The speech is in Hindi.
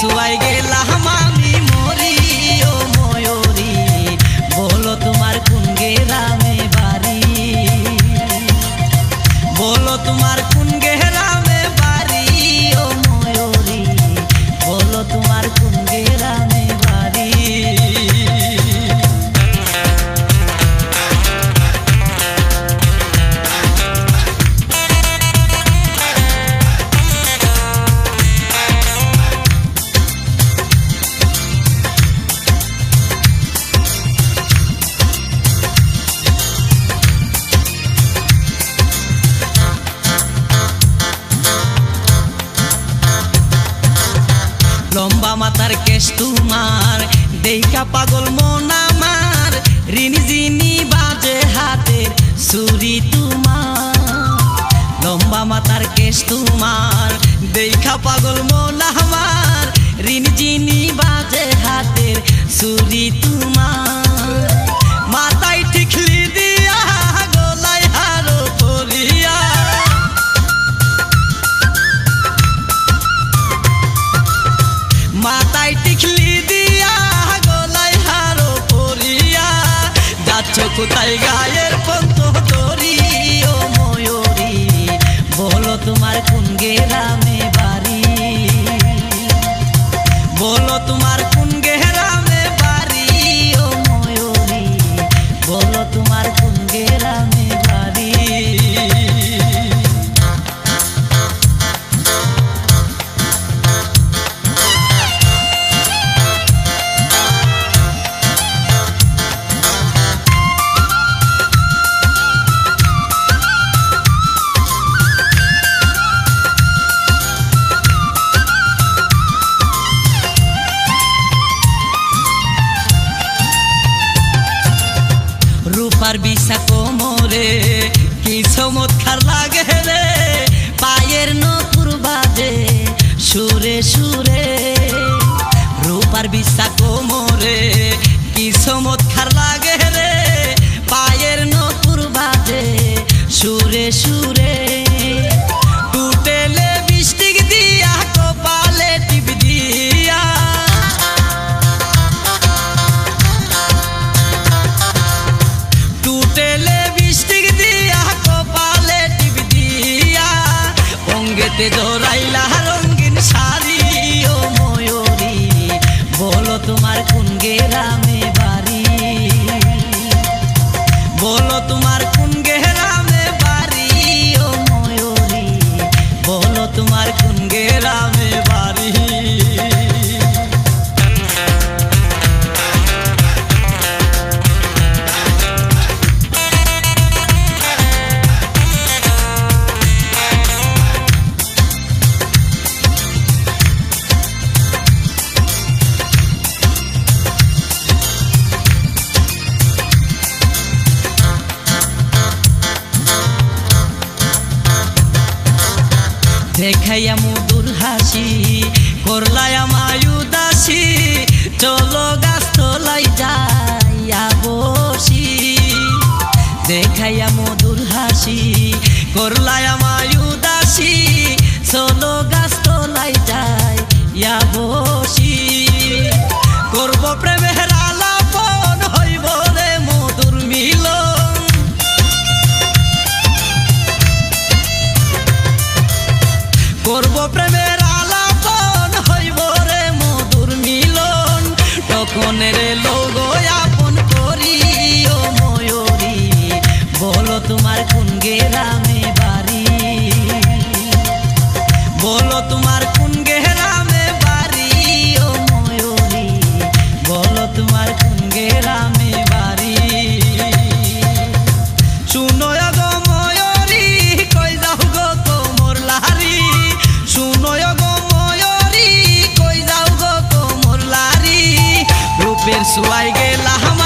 सुआई गेलाम आमी मरी ओ मयूरी बोलो तुम्हार कुन ग्रामे बाड़ी बोलो तुम्हार कुन ग्रामे बाड़ी ओ मयूरी बोलो तुम्हार कुन ग्रामे बाड़ी लम्बा माथार केश तुम्हार देखा पागल मन आमार ऋणी जिनी बाजे हाथेर छुरी तुम्हार लम्बा माथार केश तुम्हार देखा पागल मन आमार ऋणी जिनी बाजे हाथेर छुरी तुम्हार माथाय टिकली दिया गलाय हारो परिया माथाय टिकली दिया गलाय हारो परिया जाच्छो कोथाय गायेर पंथ धरी ओ मयूरी बोलो तुम्हार कुन ग्रामे बाड़ी बोलो तुम्हार कुन ग्रामे बाड़ी ओ मयूरी बोलो तुम्हार कुन ग्रामे बाड़ी रूपार बिसा कोमरे कि चमत्कार लागे रे पायेर नपुर बाजे सुरे सुरे रूपार बिसा कोमरे कि चमत्कार लागे रे पायेर नपुर बाजे सुरे सुरे टूटेले बिस्टिक दिया कपाले टिप दिया टूटेले बिस्टिक दिया कपाले टिप दिया अंगेते जराइला रंगीन शाड़ी ओ मयूरी बोलो तुम्हार कुन ग्रामे बाड़ी बोलो तुम्हार कुन ग्रामे बाड़ी ओ मयूरी बोलो तुम्हार कुन ग्रामे बाड़ी देखाइया मधुर हासि करलाय आमाय उदासी चलो गाछ तलाय जाइया बसि देखाइया मधुर हासि करलाय आमाय उदासी चलो गाछ तलाय जाइया बसि करब प्रेमेर आलापन हইব रे मधुर मिलन करब प्रेमेर आलापन हইব रे मधुर मिलन तखन रे लोग आपन करी ओ मयूरी बोलो तुम्हार कुन ग्रामे बाड़ी बोलो तुम्हार कुन ग्रामे बाड़ी ओ मयूरी बोलो तुम्हार कुन ग्रामे बाड़ी शुनो गो मयूरी कই যাও গো তোমার লারি শুনো গো মयूरी কই যাও গো তোমার লারি রূপের সুয়াই গেলাম